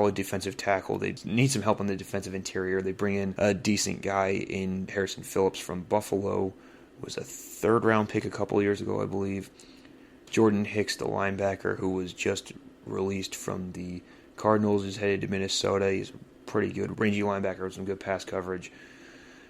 solid defensive tackle. They need some help on the defensive interior. They bring in a decent guy in Harrison Phillips from Buffalo. Was a 3rd-round pick a couple years ago, I believe. Jordan Hicks, the linebacker, who was just released from the Cardinals, is headed to Minnesota. He's a pretty good rangy linebacker with some good pass coverage.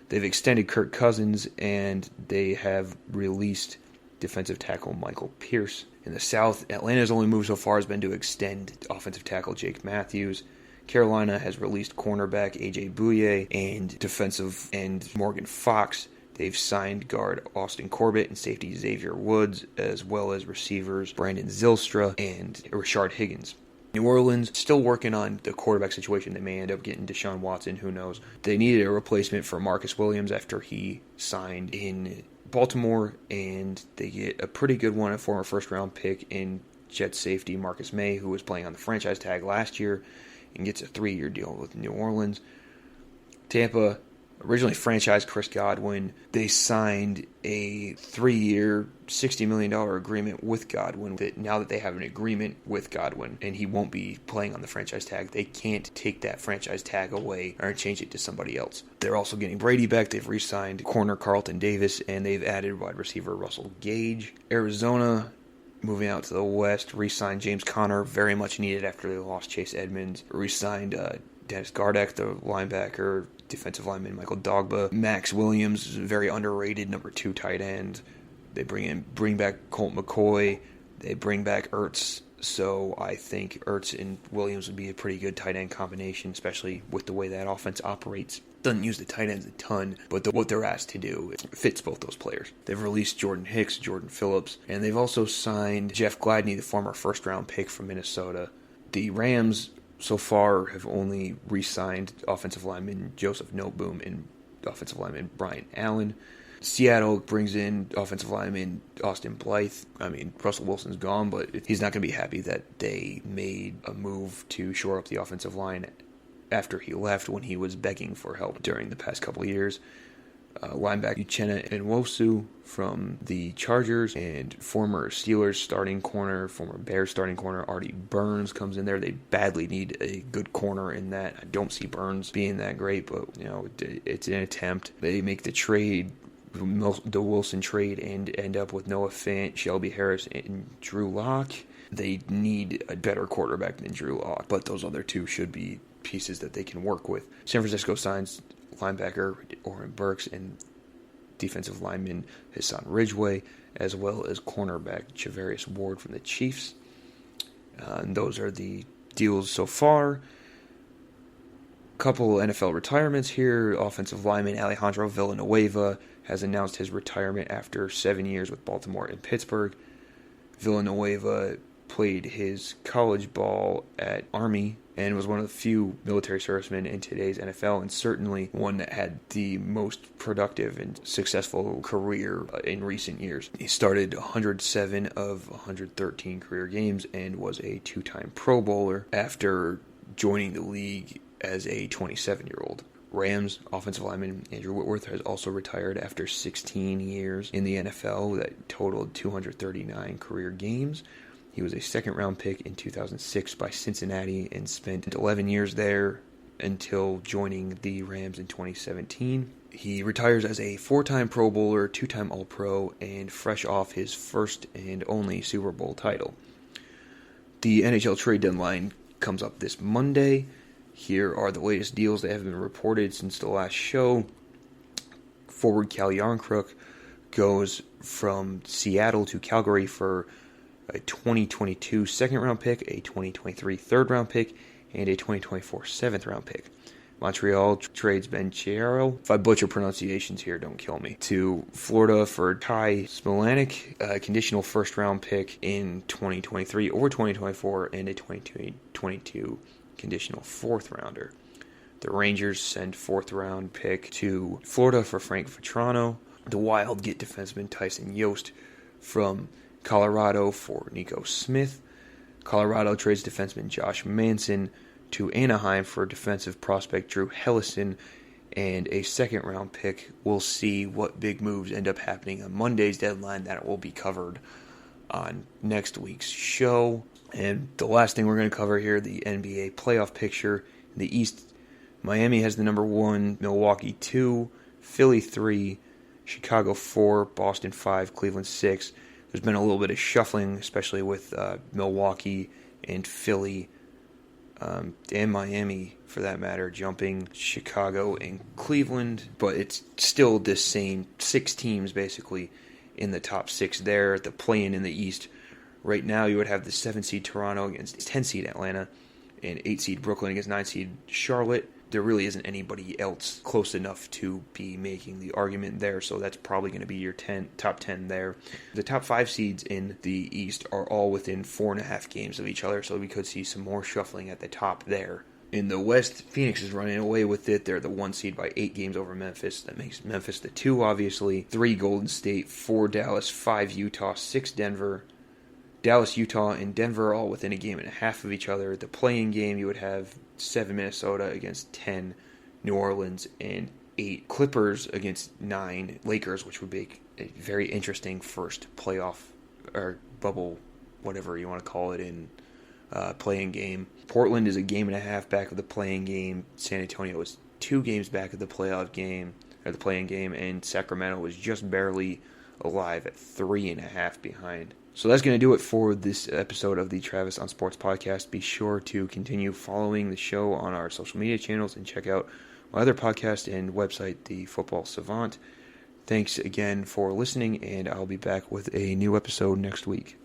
They've extended Kirk Cousins, and they have released defensive tackle Michael Pierce. In the South, Atlanta's only move so far has been to extend offensive tackle Jake Matthews. Carolina has released cornerback A.J. Bouye and defensive end Morgan Fox. They've signed guard Austin Corbett and safety Xavier Woods, as well as receivers Brandon Zylstra and Rashard Higgins. New Orleans, still working on the quarterback situation. They may end up getting Deshaun Watson, who knows. They needed a replacement for Marcus Williams after he signed in Baltimore, and they get a pretty good one, a former first-round pick in Jets safety Marcus May, who was playing on the franchise tag last year, and gets a 3-year deal with New Orleans. Tampa originally franchised Chris Godwin. They signed a 3-year, $60 million agreement with Godwin. Now that they have an agreement with Godwin and he won't be playing on the franchise tag, they can't take that franchise tag away or change it to somebody else. They're also getting Brady back. They've re-signed corner Carlton Davis, and they've added wide receiver Russell Gage. Arizona, moving out to the West, re-signed James Conner, very much needed after they lost Chase Edmonds. Re-signed Dennis Gardeck, the linebacker, defensive lineman Michael Dogba. Max Williams, very underrated number 2 tight end. They bring back Colt McCoy. They bring back Ertz. So I think Ertz and Williams would be a pretty good tight end combination, especially with the way that offense operates. Doesn't use the tight ends a ton, but what they're asked to do, it fits both those players. They've released Jordan Hicks, Jordan Phillips, and they've also signed Jeff Gladney, the former first-round pick from Minnesota. The Rams so far have only re-signed offensive lineman Joseph Noteboom and offensive lineman Brian Allen. Seattle brings in offensive lineman Austin Blythe. I mean, Russell Wilson's gone, but he's not going to be happy that they made a move to shore up the offensive line after he left, when he was begging for help during the past couple of years. Linebacker Uchenna Nwosu from the Chargers, and former Steelers starting corner, former Bears starting corner Artie Burns comes in there. They badly need a good corner in that. I don't see Burns being that great, but it's an attempt. They make the trade, the Wilson trade, and end up with Noah Fant, Shelby Harris, and Drew Lock. They need a better quarterback than Drew Lock, but those other two should be pieces that they can work with. San Francisco signs linebacker Oren Burks and defensive lineman Hassan Ridgeway, as well as cornerback Javarius Ward from the Chiefs. And those are the deals so far. Couple NFL retirements here. Offensive lineman Alejandro Villanueva has announced his retirement after 7 years with Baltimore and Pittsburgh. Villanueva played his college ball at Army and was one of the few military servicemen in today's NFL, and certainly one that had the most productive and successful career in recent years. He started 107 of 113 career games and was a 2-time Pro Bowler after joining the league as a 27-year-old. Rams offensive lineman Andrew Whitworth has also retired after 16 years in the NFL that totaled 239 career games. He was a second-round pick in 2006 by Cincinnati and spent 11 years there until joining the Rams in 2017. He retires as a 4-time Pro Bowler, 2-time All-Pro, and fresh off his first and only Super Bowl title. The NHL trade deadline comes up this Monday. Here are the latest deals that have been reported since the last show. Forward Cal Yarncrook goes from Seattle to Calgary for a 2022 second-round pick, a 2023 third-round pick, and a 2024 seventh-round pick. Montreal trades Ben Chiaro, if I butcher pronunciations here, don't kill me, to Florida for Ty Smolanic, a conditional first-round pick in 2023 or 2024, and a 2022 conditional fourth-rounder. The Rangers send fourth-round pick to Florida for Frank Vetrano. The Wild get defenseman Tyson Yost from Colorado for Nico Smith. Colorado trades defenseman Josh Manson to Anaheim for defensive prospect Drew Hellison and a second-round pick. We'll see what big moves end up happening on Monday's deadline. That will be covered on next week's show. And the last thing we're going to cover here, the NBA playoff picture. In the East, Miami has the number 1, Milwaukee 2, Philly 3, Chicago 4, Boston 5, Cleveland 6. There's been a little bit of shuffling, especially with Milwaukee and Philly and Miami, for that matter, jumping Chicago and Cleveland. But it's still the same 6 teams, basically, in the top 6 there. The play-in in the East, right now you would have the 7-seed Toronto against 10-seed Atlanta, and 8-seed Brooklyn against 9-seed Charlotte. There really isn't anybody else close enough to be making the argument there, so that's probably going to be your top 10 there. The top 5 seeds in the East are all within 4.5 games of each other, so we could see some more shuffling at the top there. In the West, Phoenix is running away with it. They're the 1 seed by 8 games over Memphis. That makes Memphis the 2, obviously. 3 Golden State, 4 Dallas, 5 Utah, 6 Denver. Dallas, Utah, and Denver are all within a game and a half of each other. The play-in game, you would have 7 Minnesota against 10 New Orleans, and 8 Clippers against 9 Lakers, which would be a very interesting first playoff or bubble, whatever you want to call it, in play-in game. Portland is a game and a half back of the play-in game. San Antonio is 2 games back of the playoff game, or the play-in game, and Sacramento was just barely alive at 3.5 behind. So that's going to do it for this episode of the Travis on Sports podcast. Be sure to continue following the show on our social media channels and check out my other podcast and website, The Football Savant. Thanks again for listening, and I'll be back with a new episode next week.